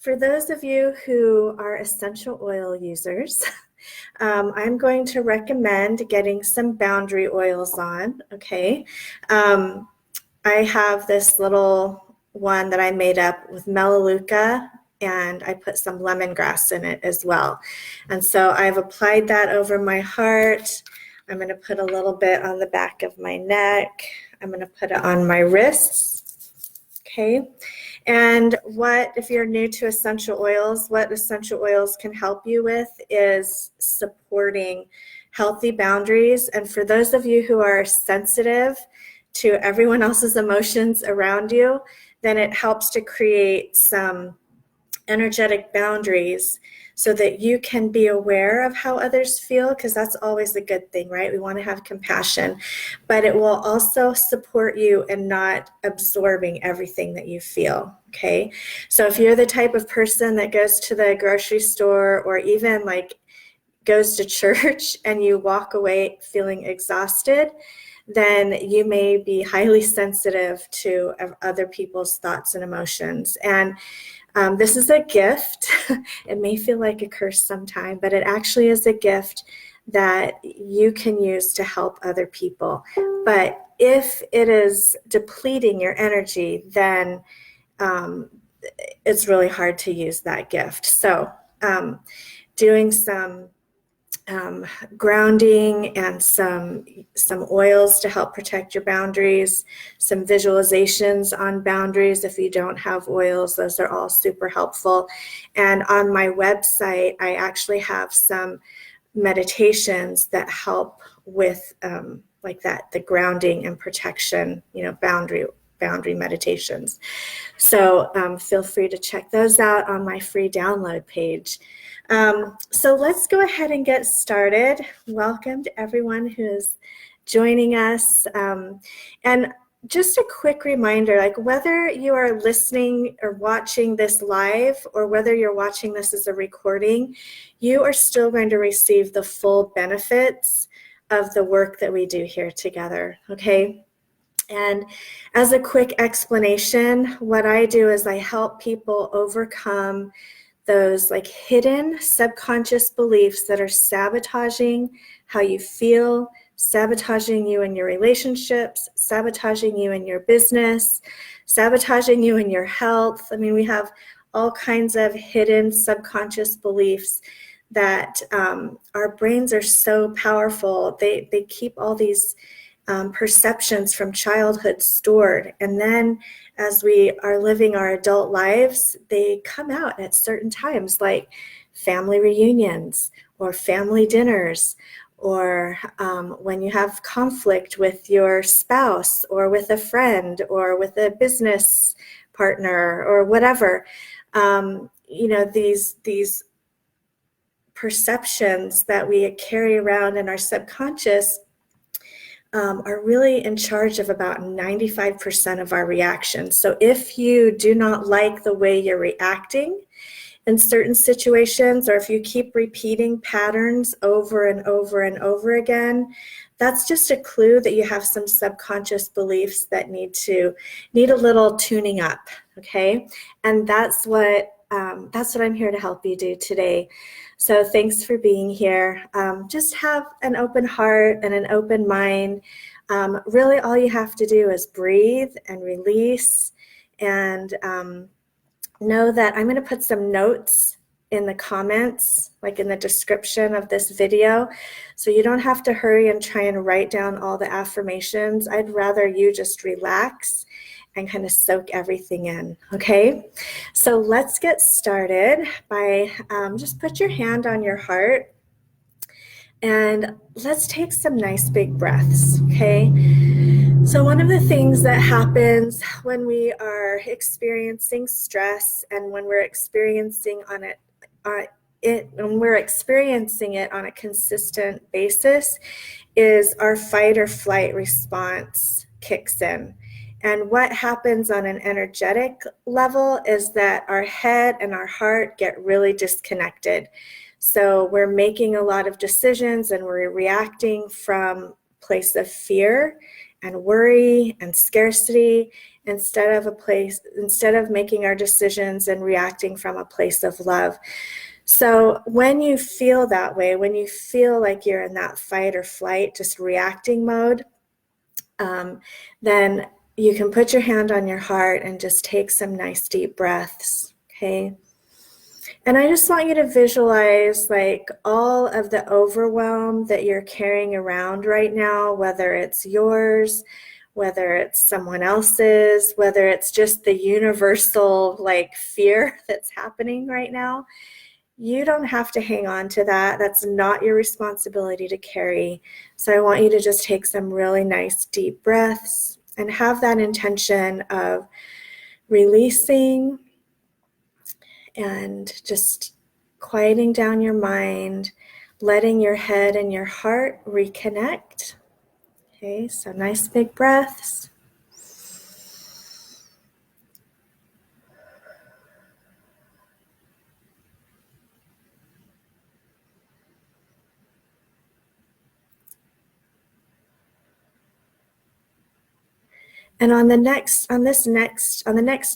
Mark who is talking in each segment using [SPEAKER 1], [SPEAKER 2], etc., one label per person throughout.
[SPEAKER 1] For those of you who are essential oil users, I'm going to recommend getting some boundary oils on, okay? I have this little one that I made up with Melaleuca, and I put some lemongrass in it as well. And so I've applied that over my heart. I'm going to put a little bit on the back of my neck. I'm going to put it on my wrists, okay? And if you're new to essential oils, what essential oils can help you with is supporting healthy boundaries. And for those of you who are sensitive to everyone else's emotions around you, then it helps to create some energetic boundaries so that you can be aware of how others feel, because that's always a good thing, right? We want to have compassion, but it will also support you in not absorbing everything that you feel, okay? So if you're the type of person that goes to the grocery store or even like goes to church and you walk away feeling exhausted, then you may be highly sensitive to other people's thoughts and emotions. And this is a gift. It may feel like a curse sometime, but it actually is a gift that you can use to help other people. But if it is depleting your energy, then it's really hard to use that gift. So doing some grounding and some oils to help protect your boundaries, some visualizations on boundaries. If you don't have oils, those are all super helpful. And on my website, I actually have some meditations that help with like that, the grounding and protection, boundary meditations. So feel free to check those out on my free download page. So let's go ahead and get started. Welcome to everyone who's joining us. And just a quick reminder, like whether you are listening or watching this live or whether you're watching this as a recording, you are still going to receive the full benefits of the work that we do here together, okay? And as a quick explanation, what I do is I help people overcome those like hidden subconscious beliefs that are sabotaging how you feel, sabotaging you in your relationships, sabotaging you in your business, sabotaging you in your health. I mean, we have all kinds of hidden subconscious beliefs that our brains are so powerful. They keep all these perceptions from childhood stored. And then as we are living our adult lives, they come out at certain times, like family reunions or family dinners, or when you have conflict with your spouse or with a friend or with a business partner or whatever. These perceptions that we carry around in our subconscious are really in charge of about 95% of our reactions. So if you do not like the way you're reacting in certain situations, or if you keep repeating patterns over and over and over again, that's just a clue that you have some subconscious beliefs that need a little tuning up, okay? And that's what I'm here to help you do today. So thanks for being here. Just have an open heart and an open mind. Really all you have to do is breathe and release, and know that I'm going to put some notes in the comments, like in the description of this video. So you don't have to hurry and try and write down all the affirmations. I'd rather you just relax and kind of soak everything in, okay? So let's get started by just put your hand on your heart and let's take some nice big breaths, okay? So one of the things that happens when we are experiencing stress and when we're experiencing it on a consistent basis is our fight or flight response kicks in. And what happens on an energetic level is that our head and our heart get really disconnected. So we're making a lot of decisions and we're reacting from a place of fear and worry and scarcity instead of making our decisions and reacting from a place of love. So when you feel that way, when you feel like you're in that fight or flight, just reacting mode, then you can put your hand on your heart and just take some nice deep breaths, okay? And I just want you to visualize like all of the overwhelm that you're carrying around right now, whether it's yours, whether it's someone else's, whether it's just the universal like fear that's happening right now. You don't have to hang on to that. That's not your responsibility to carry. So I want you to just take some really nice deep breaths and have that intention of releasing and just quieting down your mind, letting your head and your heart reconnect. Okay, so nice big breaths. And on the next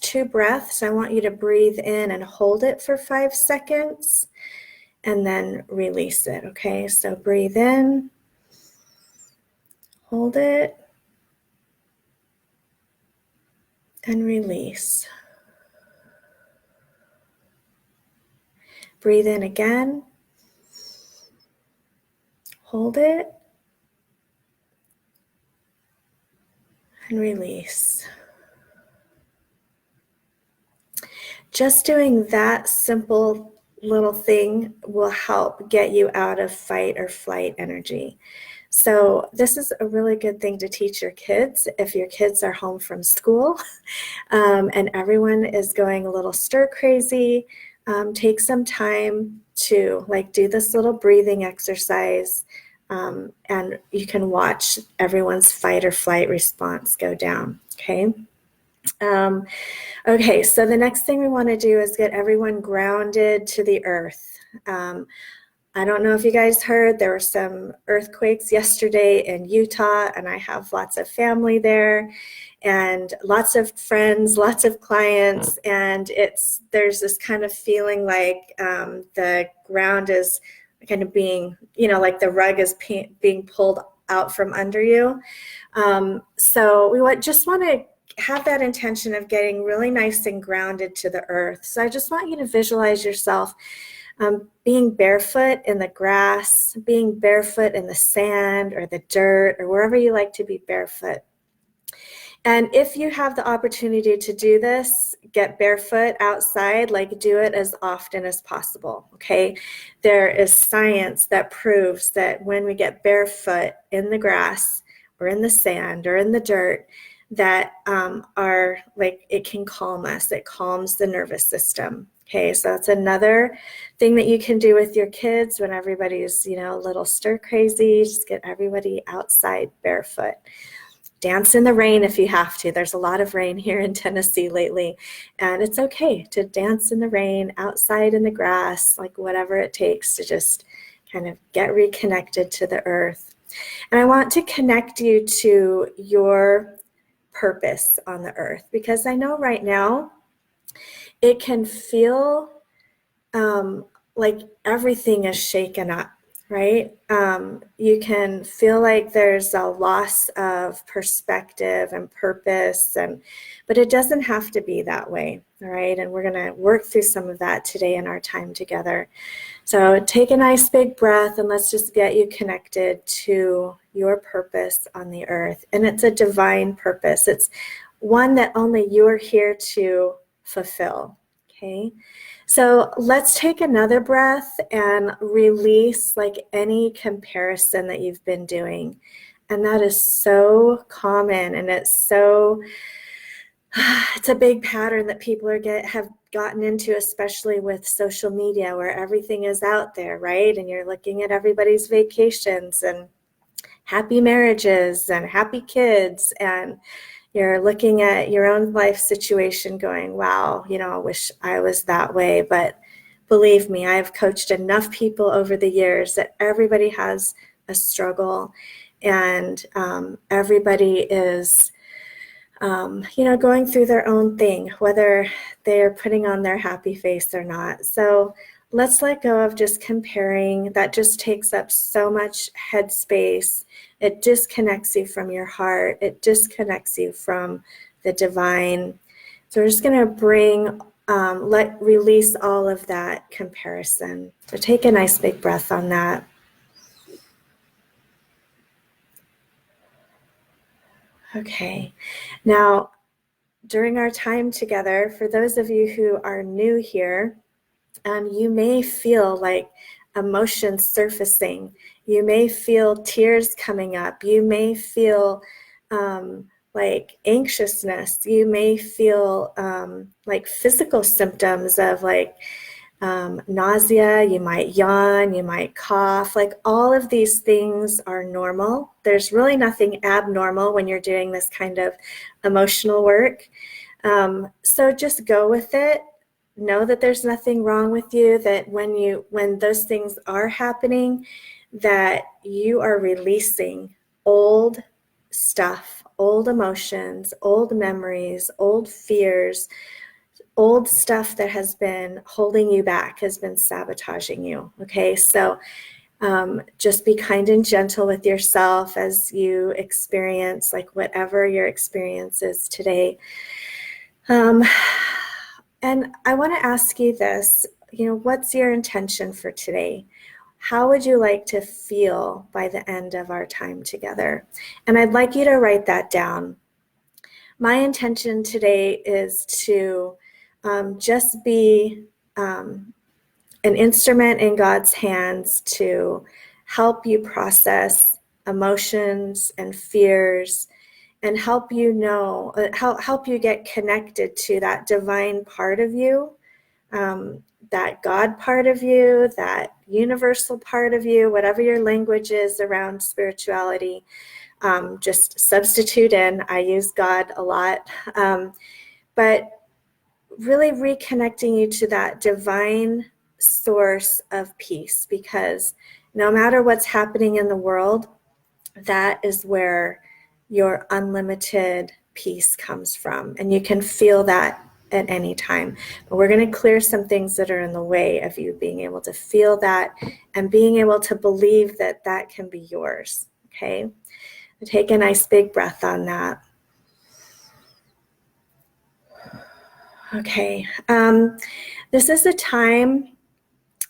[SPEAKER 1] two breaths, I want you to breathe in and hold it for 5 seconds and then release it, okay? So breathe in, hold it, and release. Breathe in again, hold it, and release. Just doing that simple little thing will help get you out of fight or flight energy. So this is a really good thing to teach your kids if your kids are home from school and everyone is going a little stir crazy. Take some time to like do this little breathing exercise and you can watch everyone's fight or flight response go down, okay? Okay, so the next thing we want to do is get everyone grounded to the earth. I don't know if you guys heard, there were some earthquakes yesterday in Utah, and I have lots of family there and lots of friends, lots of clients, and there's this kind of feeling like the ground is kind of being, like the rug is being pulled out from under you. So we just want to have that intention of getting really nice and grounded to the earth. So I just want you to visualize yourself being barefoot in the grass, being barefoot in the sand or the dirt or wherever you like to be barefoot. And if you have the opportunity to do this, get barefoot outside, like do it as often as possible, okay? There is science that proves that when we get barefoot in the grass or in the sand or in the dirt, that it can calm us. It calms the nervous system. Okay, so that's another thing that you can do with your kids when everybody's, a little stir crazy. Just get everybody outside barefoot. Dance in the rain if you have to. There's a lot of rain here in Tennessee lately, and it's okay to dance in the rain, outside in the grass, like whatever it takes to just kind of get reconnected to the earth. And I want to connect you to your purpose on the earth, because I know right now it can feel like everything is shaken up, right? You can feel like there's a loss of perspective and purpose, but it doesn't have to be that way, all right? And we're going to work through some of that today in our time together. So take a nice big breath and let's just get you connected to your purpose on the earth. And it's a divine purpose. It's one that only you're here to fulfill, okay? So let's take another breath and release like any comparison that you've been doing. And that is so common, and it's a big pattern that people have gotten into, especially with social media where everything is out there, right? And you're looking at everybody's vacations and happy marriages and happy kids, and you're looking at your own life situation going, wow, I wish I was that way. But believe me, I've coached enough people over the years that everybody has a struggle. and everybody is going through their own thing, whether they're putting on their happy face or not. So let's let go of just comparing. That just takes up so much headspace. It disconnects you from your heart. It disconnects you from the divine. So we're just going to release all of that comparison. So take a nice big breath on that. Okay. Now, during our time together, for those of you who are new here, you may feel like emotions surfacing. You may feel tears coming up. You may feel like anxiousness. You may feel like physical symptoms of like nausea. You might yawn. You might cough. Like all of these things are normal. There's really nothing abnormal when you're doing this kind of emotional work. So just go with it. Know that there's nothing wrong with you, that when those things are happening, that you are releasing old stuff, old emotions, old memories, old fears, old stuff that has been holding you back, has been sabotaging you. Okay, so just be kind and gentle with yourself as you experience like whatever your experience is today. And I want to ask you this, what's your intention for today? How would you like to feel by the end of our time together? And I'd like you to write that down. My intention today is to just be an instrument in God's hands to help you process emotions and fears, and help you help you get connected to that divine part of you, that God part of you, that universal part of you, whatever your language is around spirituality. Just substitute in. I use God a lot. But really reconnecting you to that divine source of peace, because no matter what's happening in the world, that is where your unlimited peace comes from. And you can feel that at any time. But we're going to clear some things that are in the way of you being able to feel that and being able to believe that that can be yours. Okay? Take a nice big breath on that. Okay. This is a time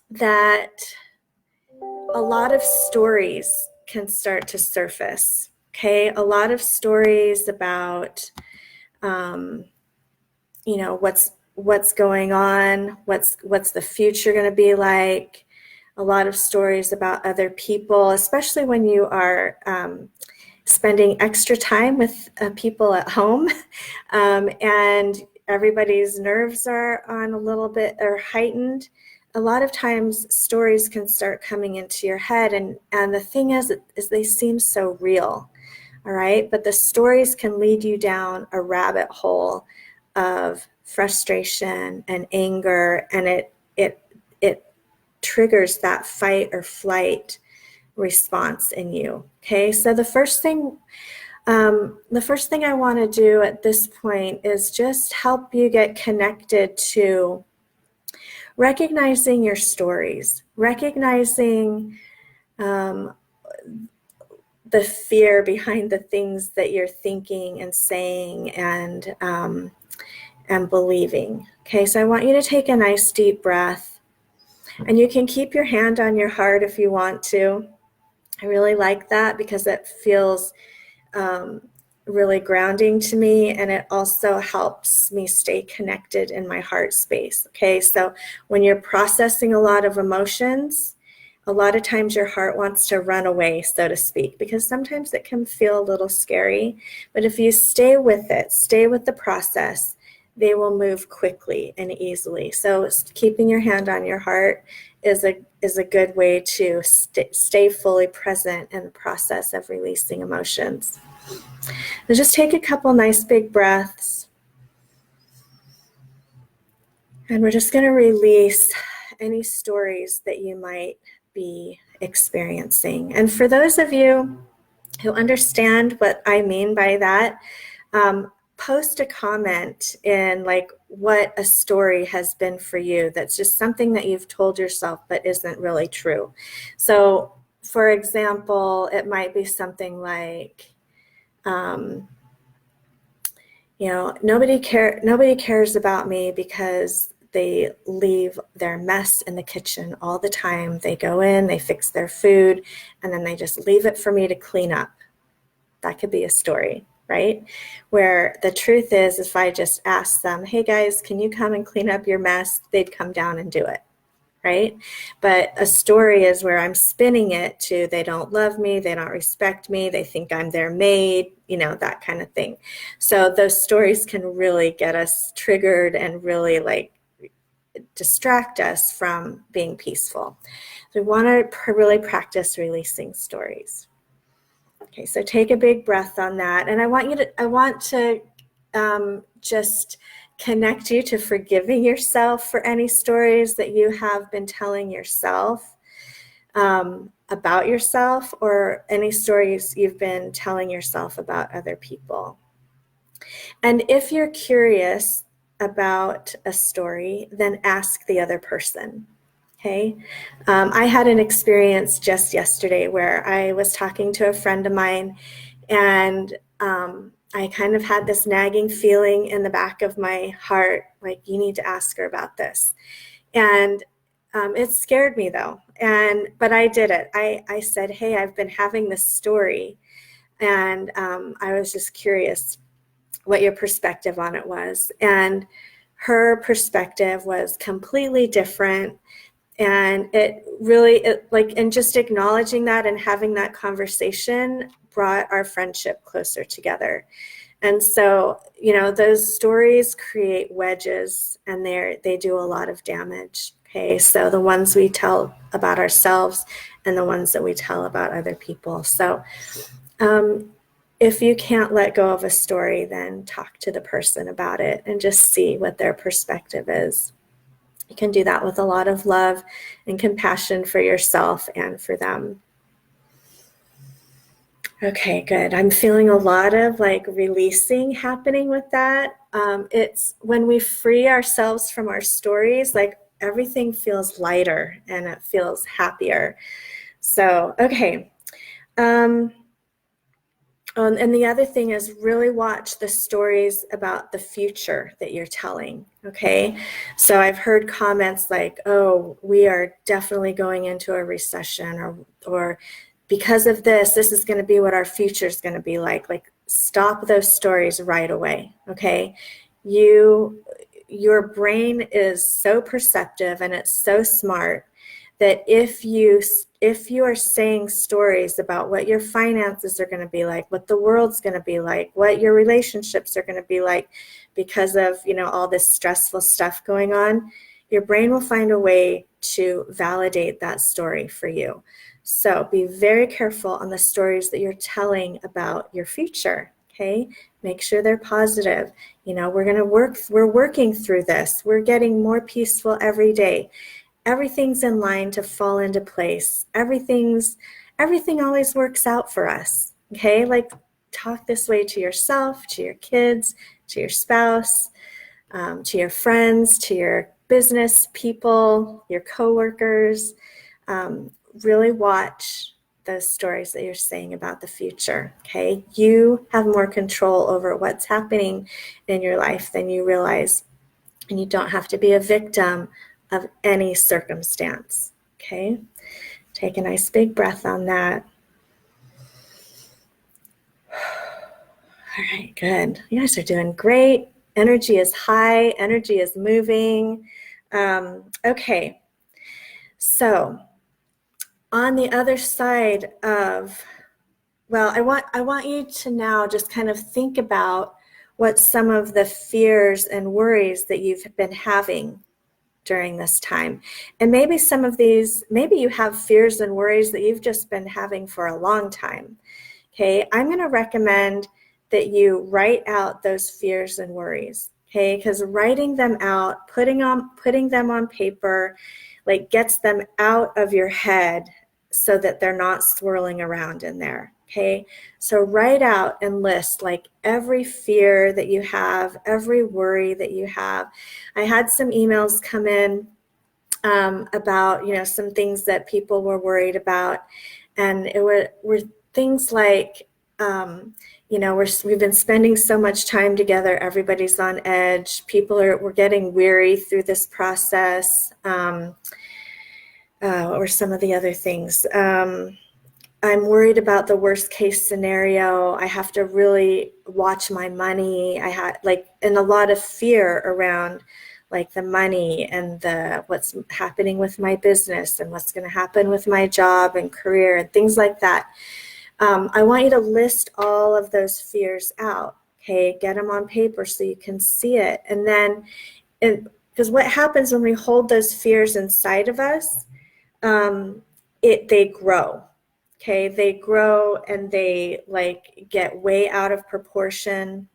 [SPEAKER 1] that a lot of stories can start to surface. Okay, a lot of stories about, what's going on, what's the future going to be like. A lot of stories about other people, especially when you are spending extra time with people at home, and everybody's nerves are on a little bit or heightened. A lot of times stories can start coming into your head, and the thing is they seem so real. All right, but the stories can lead you down a rabbit hole of frustration and anger, and it triggers that fight or flight response in you. Okay, so the first thing I want to do at this point is just help you get connected to recognizing your stories, recognizing the fear behind the things that you're thinking and saying and believing. Okay, so I want you to take a nice deep breath, and you can keep your hand on your heart if you want to. I really like that because it feels really grounding to me, and it also helps me stay connected in my heart space. Okay, so when you're processing a lot of emotions, a lot of times your heart wants to run away, so to speak, because sometimes it can feel a little scary. But if you stay with it, stay with the process, they will move quickly and easily. So keeping your hand on your heart is a good way to stay fully present in the process of releasing emotions. So just take a couple nice big breaths. And we're just going to release any stories that you might be experiencing. And for those of you who understand what I mean by that, post a comment in like what a story has been for you that's just something that you've told yourself but isn't really true. So, for example, it might be something like, nobody cares about me because they leave their mess in the kitchen all the time. They go in, they fix their food, and then they just leave it for me to clean up. That could be a story, right? Where the truth is, if I just asked them, hey guys, can you come and clean up your mess? They'd come down and do it, right? But a story is where I'm spinning it to, they don't love me, they don't respect me, they think I'm their maid, that kind of thing. So those stories can really get us triggered and really like distract us from being peaceful. So we want to really practice releasing stories. Okay, so take a big breath on that. And I want to just connect you to forgiving yourself for any stories that you have been telling yourself about yourself, or any stories you've been telling yourself about other people. And if you're curious about a story, then ask the other person. Okay. I had an experience just yesterday where I was talking to a friend of mine, and I kind of had this nagging feeling in the back of my heart, like, you need to ask her about this. And it scared me though. But I did it. I said, hey, I've been having this story, and I was just curious what your perspective on it was. And her perspective was completely different. And and just acknowledging that and having that conversation brought our friendship closer together. And so, those stories create wedges, and they do a lot of damage. Okay, so the ones we tell about ourselves and the ones that we tell about other people. So if you can't let go of a story, then talk to the person about it and just see what their perspective is. You can do that with a lot of love and compassion for yourself and for them. Okay, good. I'm feeling a lot of like releasing happening with that. It's when we free ourselves from our stories, like everything feels lighter and it feels happier. So, okay. And the other thing is, really watch the stories about the future that you're telling, okay? So I've heard comments like, oh, we are definitely going into a recession, or because of this is going to be what our future is going to be like. Like, stop those stories right away, okay? Your brain is so perceptive and it's so smart that if you are saying stories about what your finances are going to be like, what the world's going to be like, what your relationships are going to be like because of, all this stressful stuff going on, your brain will find a way to validate that story for you. So be very careful on the stories that you're telling about your future, okay? Make sure they're positive. We're working through this. We're getting more peaceful every day. Everything's in line to fall into place. Everything always works out for us. Okay, like, talk this way to yourself, to your kids, to your spouse, to your friends, to your business people, your coworkers. Really watch those stories that you're saying about the future. Okay, you have more control over what's happening in your life than you realize, and you don't have to be a victim of any circumstance. Okay, take a nice big breath on that. All right, good. You guys are doing great. Energy is high, energy is moving. Okay, so on the other side of, I want you to now just kind of think about what some of the fears and worries that you've been having during this time. And maybe some of these, maybe you have fears and worries that you've just been having for a long time. Okay, I'm going to recommend that you write out those fears and worries. Okay, because writing them out, putting them on paper, like, gets them out of your head so that they're not swirling around in there. Okay, so write out and list like every fear that you have, every worry that you have. I had some emails come in about, some things that people were worried about. And it were things like, we've been spending so much time together. Everybody's on edge. We're getting weary through this process. What were some of the other things? I'm worried about the worst case scenario. I have to really watch my money. I had and a lot of fear around like the money and what's happening with my business and what's going to happen with my job and career and things like that. I want you to list all of those fears out. Okay, get them on paper so you can see it. And then, because what happens when we hold those fears inside of us, they grow. Okay, they grow and they get way out of proportion.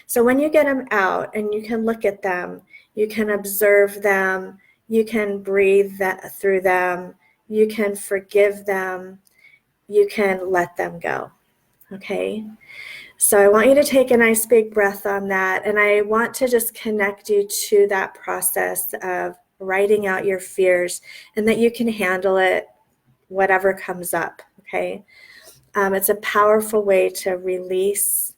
[SPEAKER 1] So when you get them out and you can look at them, you can observe them, you can breathe through them, you can forgive them, you can let them go. Okay, so I want you to take a nice big breath on that, and I want to just connect you to that process of writing out your fears and that you can handle it, whatever comes up. Okay, it's a powerful way to release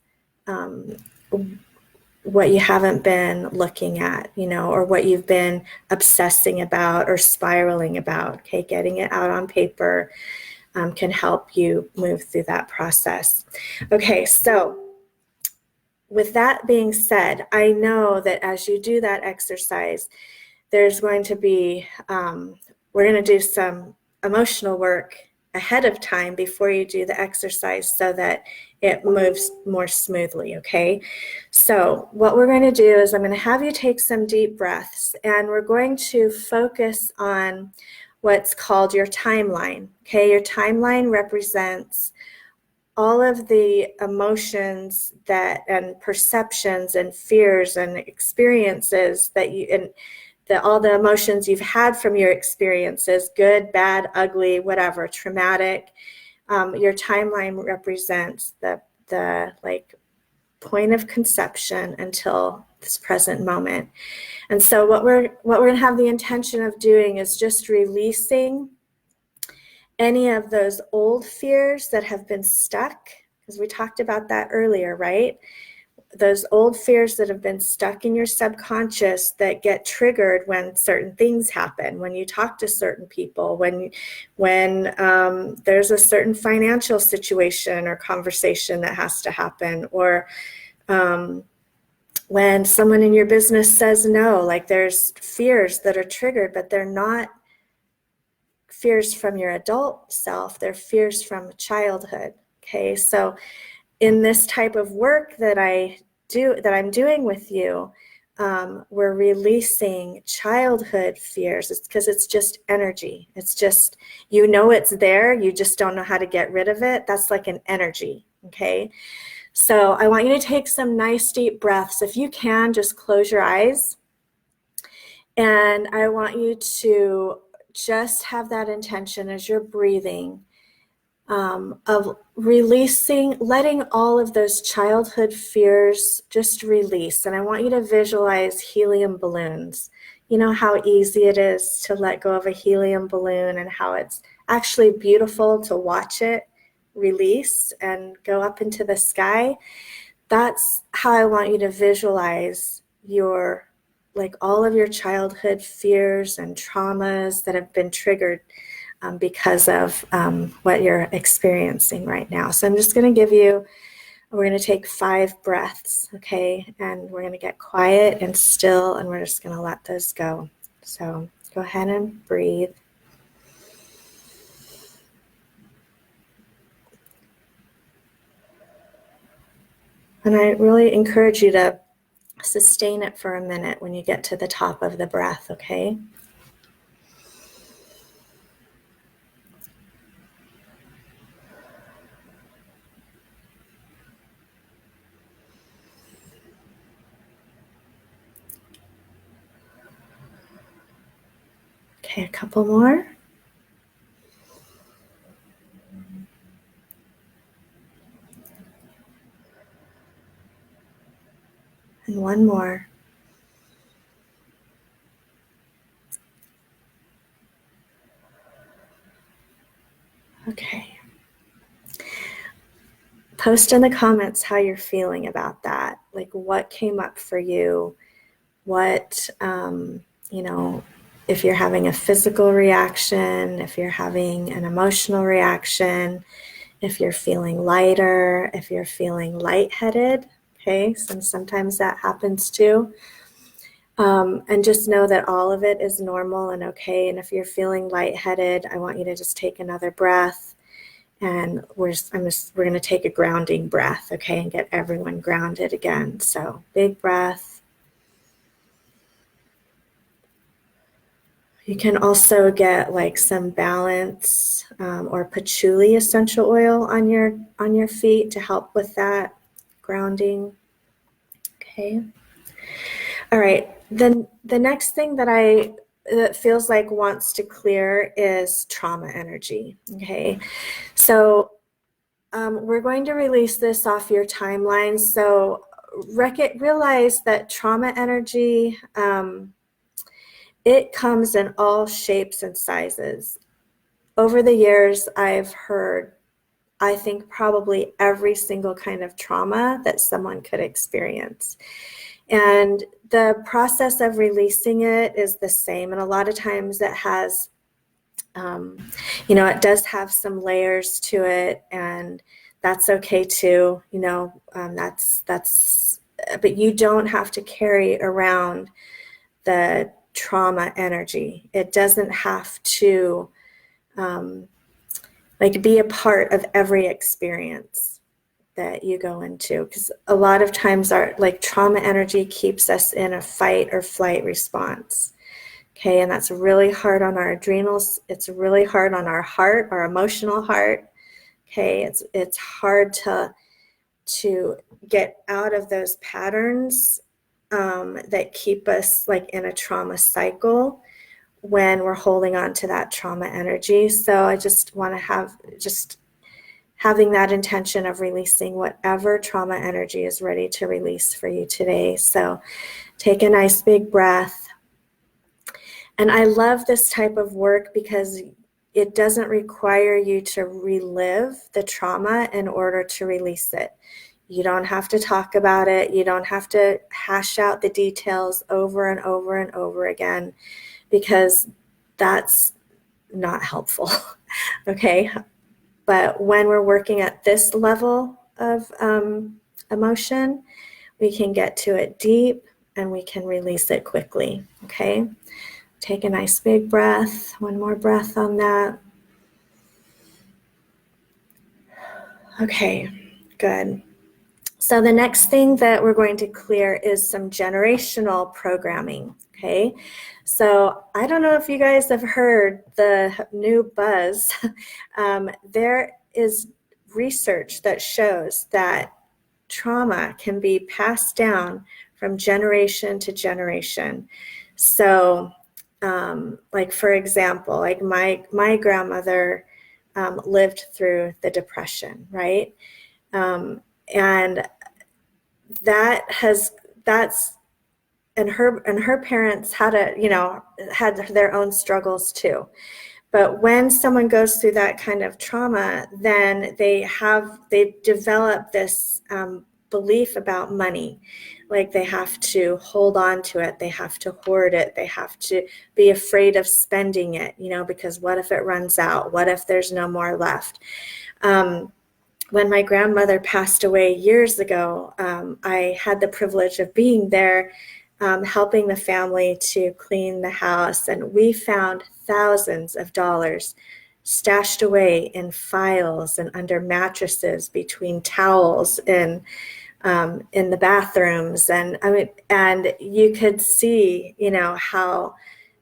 [SPEAKER 1] what you haven't been looking at, or what you've been obsessing about or spiraling about. Okay, getting it out on paper can help you move through that process. Okay, so with that being said, I know that as you do that exercise, there's going to be, we're going to do some emotional work ahead of time before you do the exercise so that it moves more smoothly, okay? So what we're going to do is I'm going to have you take some deep breaths, and we're going to focus on what's called your timeline, okay? Your timeline represents all of the emotions and perceptions and fears and experiences that all the emotions you've had from your experiences, good, bad, ugly, whatever, traumatic. Your timeline represents the point of conception until this present moment. And so what we're going to have the intention of doing is just releasing any of those old fears that have been stuck, because we talked about that earlier, right? Those old fears that have been stuck in your subconscious that get triggered when certain things happen, when you talk to certain people, when there's a certain financial situation or conversation that has to happen, or when someone in your business says no. There's fears that are triggered, but they're not fears from your adult self, they're fears from childhood. Okay, so in this type of work that I'm doing with you, we're releasing childhood fears. It's because it's just energy. It's just, it's there, you just don't know how to get rid of it. That's like an energy. Okay, so I want you to take some nice deep breaths. If you can, just close your eyes, and I want you to just have that intention as you're breathing, of releasing, letting all of those childhood fears just release. And I want you to visualize helium balloons. You know how easy it is to let go of a helium balloon, and how it's actually beautiful to watch it release and go up into the sky. That's how I want you to visualize all of your childhood fears and traumas that have been triggered because of what you're experiencing right now. So I'm just going to we're going to take 5 breaths, okay? And we're going to get quiet and still, and we're just going to let those go. So go ahead and breathe. And I really encourage you to sustain it for a minute when you get to the top of the breath, okay? Okay, a couple more. one more. Okay. Post in the comments how you're feeling about that. Like, what came up for you? What, if you're having a physical reaction, if you're having an emotional reaction, if you're feeling lighter, if you're feeling lightheaded, okay, sometimes that happens too. And just know that all of it is normal and okay. And if you're feeling lightheaded, I want you to just take another breath. And we're going to take a grounding breath, okay, and get everyone grounded again. So big breath. You can also get like some balance or patchouli essential oil on your feet to help with that grounding. Okay. All right. Then the next thing that feels like wants to clear is trauma energy. Okay. So we're going to release this off your timeline. So realize that trauma energy, it comes in all shapes and sizes. Over the years, I've heard, I think, probably every single kind of trauma that someone could experience. And the process of releasing it is the same. And a lot of times it has, it does have some layers to it, and that's okay too. But you don't have to carry around the trauma energy. It doesn't have to be a part of every experience that you go into, because a lot of times our trauma energy keeps us in a fight or flight response. Okay, and that's really hard on our adrenals. It's really hard on our heart, our emotional heart. Okay, it's hard to get out of those patterns that keep us in a trauma cycle when we're holding on to that trauma energy. So I just want to having that intention of releasing whatever trauma energy is ready to release for you today. So take a nice big breath. And I love this type of work because it doesn't require you to relive the trauma in order to release it. You don't have to talk about it. You don't have to hash out the details over and over and over again, because that's not helpful. Okay. But when we're working at this level of emotion, we can get to it deep and we can release it quickly. Okay. Take a nice big breath. One more breath on that. Okay, good. So the next thing that we're going to clear is some generational programming. Okay, so I don't know if you guys have heard the new buzz. There is research that shows that trauma can be passed down from generation to generation. So for example, my grandmother lived through the Depression, right? And her parents had their own struggles too. But when someone goes through that kind of trauma, then they develop this belief about money. Like they have to hold on to it. They have to hoard it. They have to be afraid of spending it, because what if it runs out? What if there's no more left? When my grandmother passed away years ago, I had the privilege of being there, helping the family to clean the house. And we found thousands of dollars stashed away in files and under mattresses, between towels and in the bathrooms. And you could see, how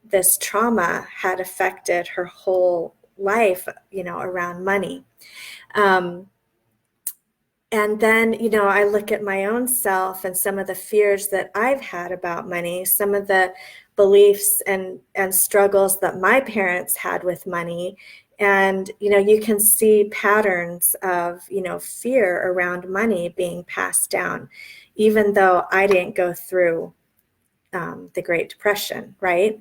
[SPEAKER 1] this trauma had affected her whole life, around money. And then, I look at my own self and some of the fears that I've had about money, some of the beliefs and struggles that my parents had with money. And, you can see patterns of, fear around money being passed down. even though I didn't go through the Great Depression, right?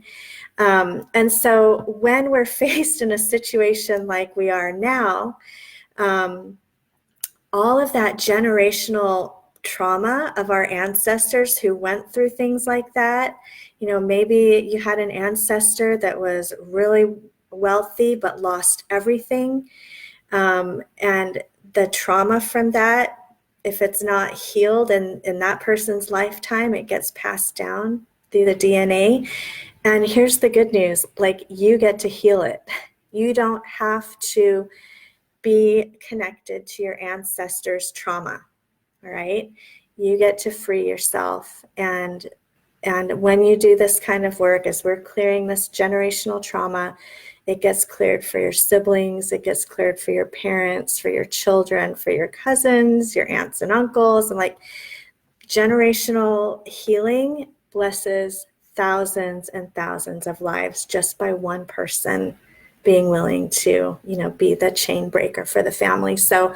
[SPEAKER 1] And so when we're faced in a situation like we are now, all of that generational trauma of our ancestors who went through things like that, maybe you had an ancestor that was really wealthy but lost everything. And the trauma from that, if it's not healed in that person's lifetime, it gets passed down through the DNA. And here's the good news, like, you get to heal it. You don't have to be connected to your ancestors' trauma, all right? You get to free yourself. And when you do this kind of work, as we're clearing this generational trauma, it gets cleared for your siblings, it gets cleared for your parents, for your children, for your cousins, your aunts and uncles. And like, generational healing blesses thousands and thousands of lives just by one person being willing to, be the chain breaker for the family. So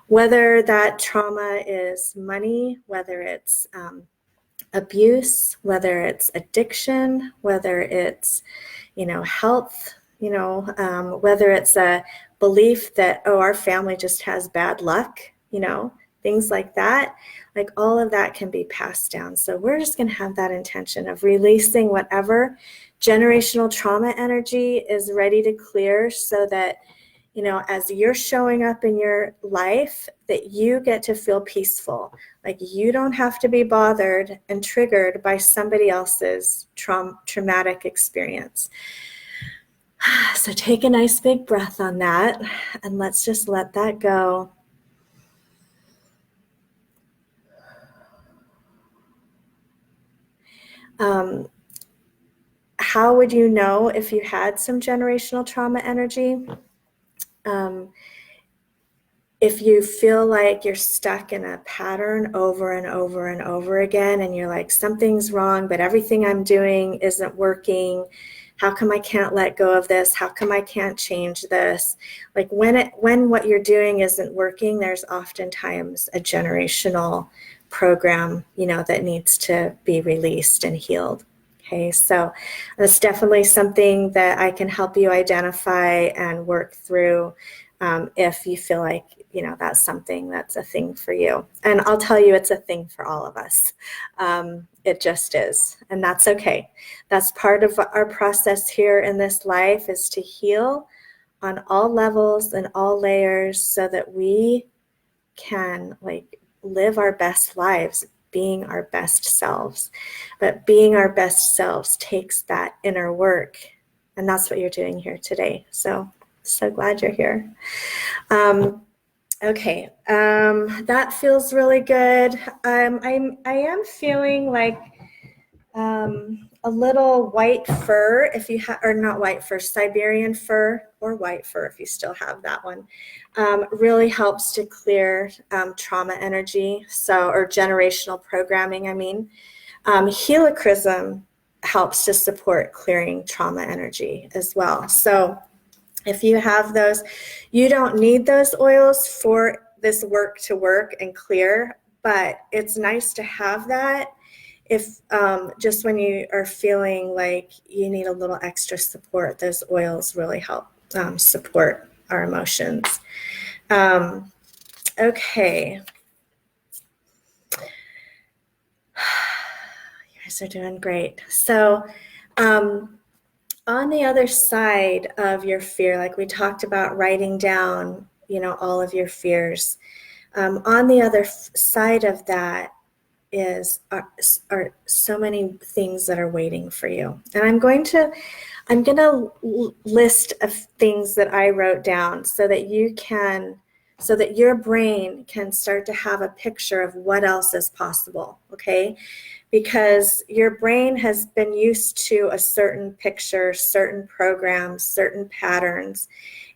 [SPEAKER 1] whether that trauma is money, whether it's abuse, whether it's addiction, whether it's, health, whether it's a belief that, oh, our family just has bad luck, things like that, like all of that can be passed down. So we're just going to have that intention of releasing whatever generational trauma energy is ready to clear, so that, as you're showing up in your life, that you get to feel peaceful. Like, you don't have to be bothered and triggered by somebody else's traumatic experience. So take a nice big breath on that, and let's just let that go. How would you know if you had some generational trauma energy? If you feel like you're stuck in a pattern over and over and over again, and you're like, something's wrong, but everything I'm doing isn't working. How come I can't let go of this? How come I can't change this? Like, when what you're doing isn't working, there's oftentimes a generational program, that needs to be released and healed. Okay, so that's definitely something that I can help you identify and work through, if you feel like, that's something that's a thing for you. And I'll tell you, it's a thing for all of us. It just is. And that's okay. That's part of our process here in this life, is to heal on all levels and all layers, so that we can live our best lives, being our best selves. But being our best selves takes that inner work. And that's what you're doing here today. So glad you're here. Okay, that feels really good. I am feeling like a little white fur, if you have, or not white fur, Siberian fur, or white fur if you still have that one, really helps to clear trauma energy, or generational programming, I mean. Helichrysum helps to support clearing trauma energy as well. So if you have those, you don't need those oils for this work to work and clear, but it's nice to have that if just when you are feeling like you need a little extra support. Those oils really help support our emotions. Okay. You guys are doing great. So on the other side of your fear, like we talked about writing down, all of your fears, on the other side of that are so many things that are waiting for you. And I'm going to list of things that I wrote down, so that your brain can start to have a picture of what else is possible, okay? Because your brain has been used to a certain picture, certain programs, certain patterns,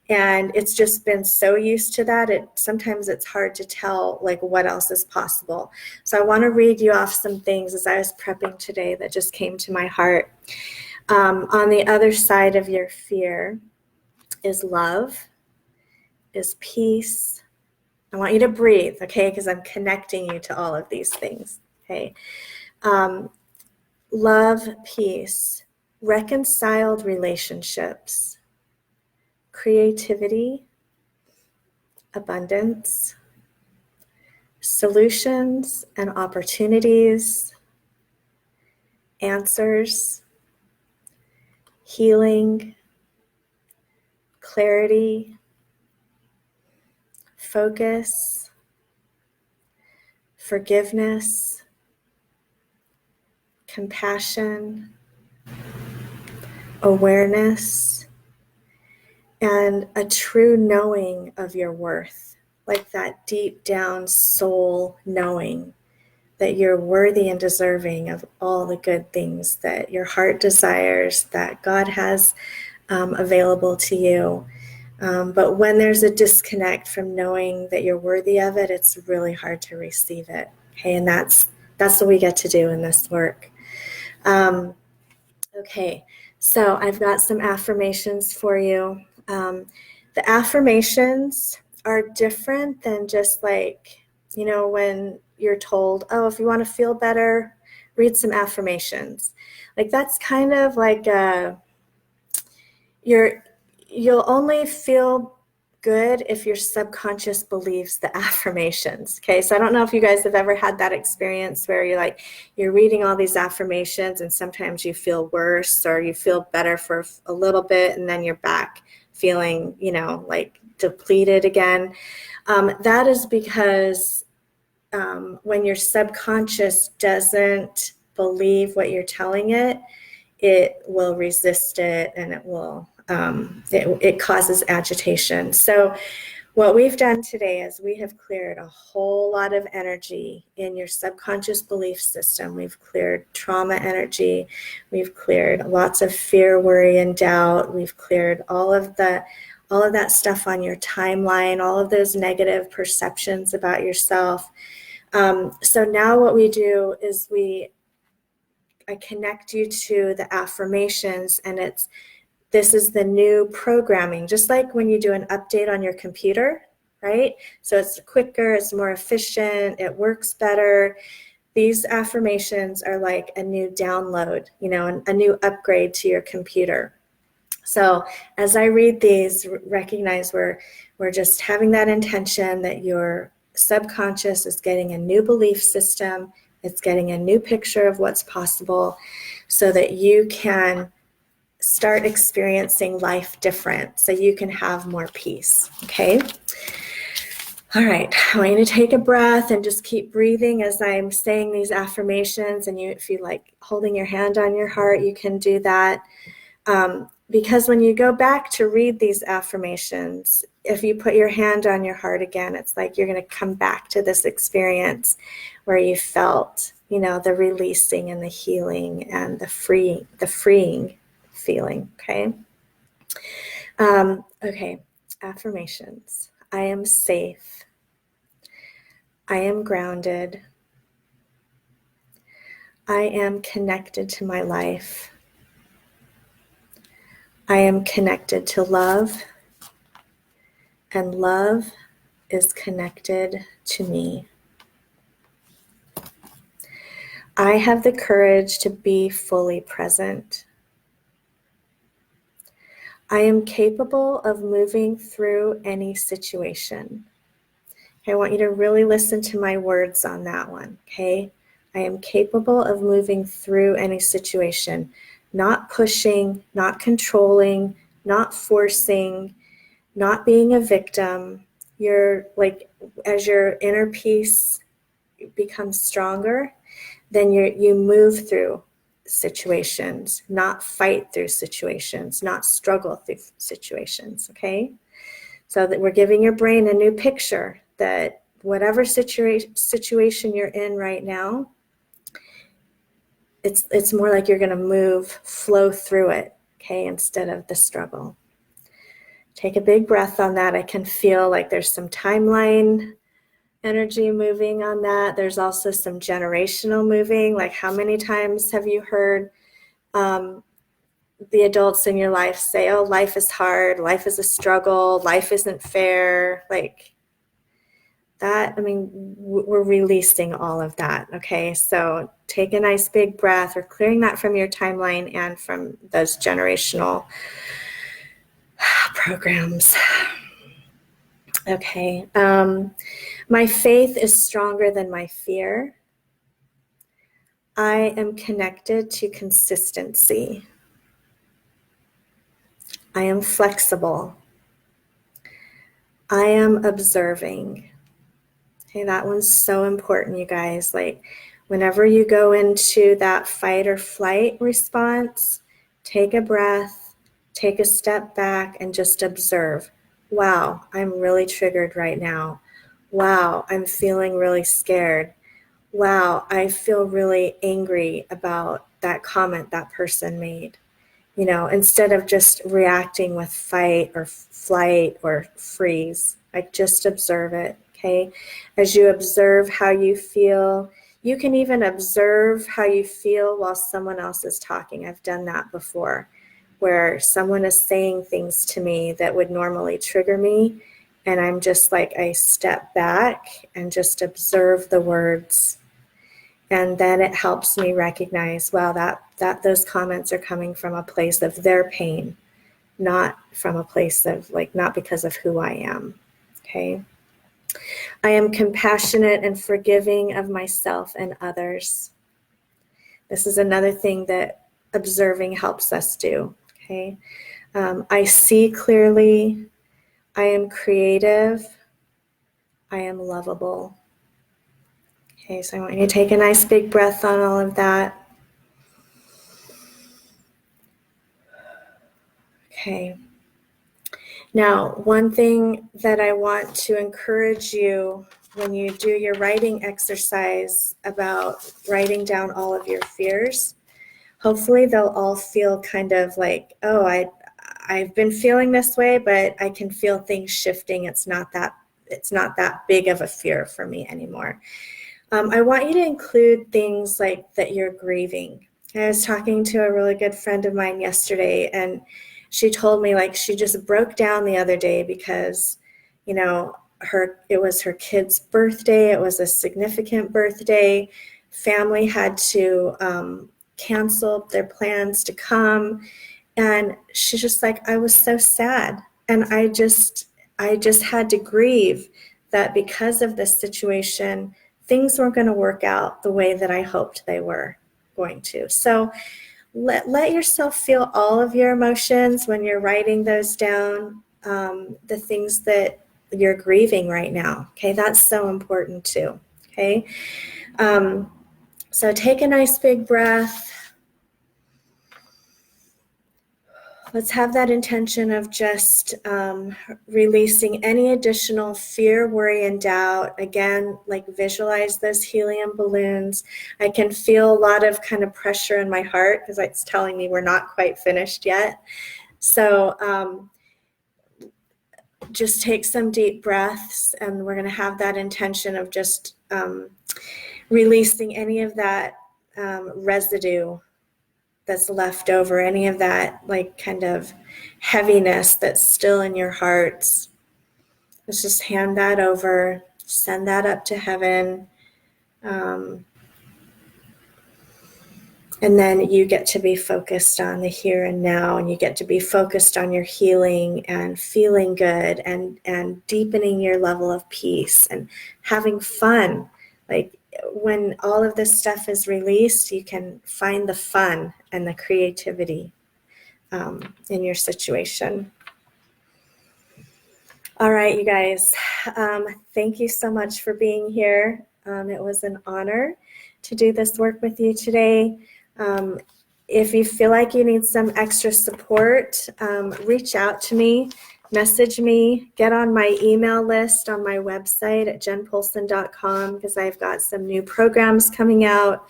[SPEAKER 1] and it's just been so used to that, sometimes it's hard to tell what else is possible. So I want to read you off some things as I was prepping today that just came to my heart. On the other side of your fear is love, is peace, I want you to breathe, okay, because I'm connecting you to all of these things, okay? Love, peace, reconciled relationships, creativity, abundance, solutions and opportunities, answers, healing, clarity, focus, forgiveness, compassion, awareness, and a true knowing of your worth, like that deep down soul knowing that you're worthy and deserving of all the good things that your heart desires, that God has available to you. But when there's a disconnect from knowing that you're worthy of it, it's really hard to receive it. Okay, and that's what we get to do in this work. Okay, so I've got some affirmations for you. The affirmations are different than just like, when you're told, oh, if you want to feel better, read some affirmations. Like that's kind of like you'll only feel good if your subconscious believes the affirmations. Okay, so I don't know if you guys have ever had that experience where you're reading all these affirmations and sometimes you feel worse or you feel better for a little bit and then you're back feeling, like depleted again. That is because when your subconscious doesn't believe what you're telling it, it will resist it and it will it causes agitation. So what we've done today is we have cleared a whole lot of energy in your subconscious belief system. We've cleared trauma energy. We've cleared lots of fear, worry, and doubt. We've cleared all of that stuff on your timeline, all of those negative perceptions about yourself. So now what we do is I connect you to the affirmations, and this is the new programming, just like when you do an update on your computer, right? So it's quicker, it's more efficient, it works better. These affirmations are like a new download, a new upgrade to your computer. So as I read these, recognize we're just having that intention that your subconscious is getting a new belief system, it's getting a new picture of what's possible so that you can start experiencing life different, so you can have more peace, okay? All right, I want you to take a breath and just keep breathing as I'm saying these affirmations, and if you like holding your hand on your heart, you can do that. Because when you go back to read these affirmations, if you put your hand on your heart again, it's like you're going to come back to this experience where you felt, the releasing and the healing and the freeing feeling, okay? Okay, affirmations. I am safe. I am grounded. I am connected to my life. I am connected to love, and love is connected to me. I have the courage to be fully present. I am capable of moving through any situation. I want you to really listen to my words on that one, okay? I am capable of moving through any situation, not pushing, not controlling, not forcing, not being a victim. You're like, as your inner peace becomes stronger, then you move through situations, not fight through situations, not struggle through situations, okay? So that we're giving your brain a new picture that whatever situation you're in right now, it's more like you're going to flow through it, okay, instead of the struggle. Take a big breath on that. I can feel like there's some timeline energy moving on that. There's also some generational moving. Like, how many times have you heard the adults in your life say, oh, life is hard, life is a struggle, life isn't fair? Like, we're releasing all of that, okay? So take a nice big breath. We're clearing that from your timeline and from those generational programs. Okay. My faith is stronger than my fear. I am connected to consistency. I am flexible. I am observing. Okay, that one's so important, you guys. Like, whenever you go into that fight or flight response, take a breath, take a step back, and just observe. Wow, I'm really triggered right now. Wow, I'm feeling really scared. Wow, I feel really angry about that comment that person made. You know, instead of just reacting with fight or flight or freeze, like just observe it, okay? As you observe how you feel, you can even observe how you feel while someone else is talking. I've done that before, where someone is saying things to me that would normally trigger me, and I'm just like, I step back and just observe the words. And then it helps me recognize, wow, that those comments are coming from a place of their pain, not from a place of like, not because of who I am. Okay. I am compassionate and forgiving of myself and others. This is another thing that observing helps us do. Okay. I see clearly. I am creative. I am lovable. Okay, so I want you to take a nice big breath on all of that. Okay. Now, one thing that I want to encourage you when you do your writing exercise about writing down all of your fears, hopefully they'll all feel kind of like, oh, I've been feeling this way, but I can feel things shifting. It's not that big of a fear for me anymore. I want you to include things like that you're grieving. I was talking to a really good friend of mine yesterday, and she told me like she just broke down the other day because, you know, it was her kid's birthday. It was a significant birthday. Family had to cancel their plans to come. And she's just like, I was so sad. And I just had to grieve that because of this situation, things weren't going to work out the way that I hoped they were going to. So let yourself feel all of your emotions when you're writing those down, the things that you're grieving right now. Okay, that's so important too. Okay, so take a nice big breath. Let's have that intention of just releasing any additional fear, worry, and doubt. Again, like visualize those helium balloons. I can feel a lot of kind of pressure in my heart because it's telling me we're not quite finished yet. So just take some deep breaths, and we're going to have that intention of just releasing any of that residue that's left over, any of that like kind of heaviness that's still in your hearts. Let's just hand that over, send that up to heaven. And then you get to be focused on the here and now, and you get to be focused on your healing and feeling good and deepening your level of peace and having fun. Like when all of this stuff is released, you can find the fun and the creativity in your situation. All right, you guys, thank you so much for being here. It was an honor to do this work with you today. If you feel like you need some extra support, reach out to me, message me, get on my email list on my website at jenpolson.com because I've got some new programs coming out.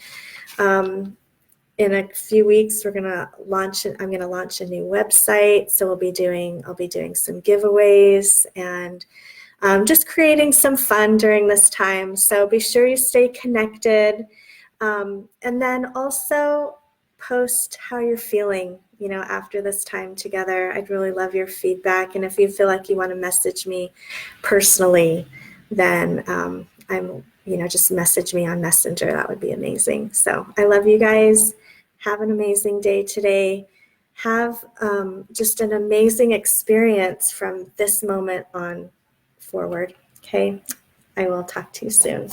[SPEAKER 1] In a few weeks, I'm going to launch a new website. So I'll be doing some giveaways and just creating some fun during this time. So be sure you stay connected. And then also post how you're feeling, after this time together. I'd really love your feedback. And if you feel like you want to message me personally, then just message me on Messenger. That would be amazing. So I love you guys. Have an amazing day today. Have just an amazing experience from this moment on forward. Okay. I will talk to you soon.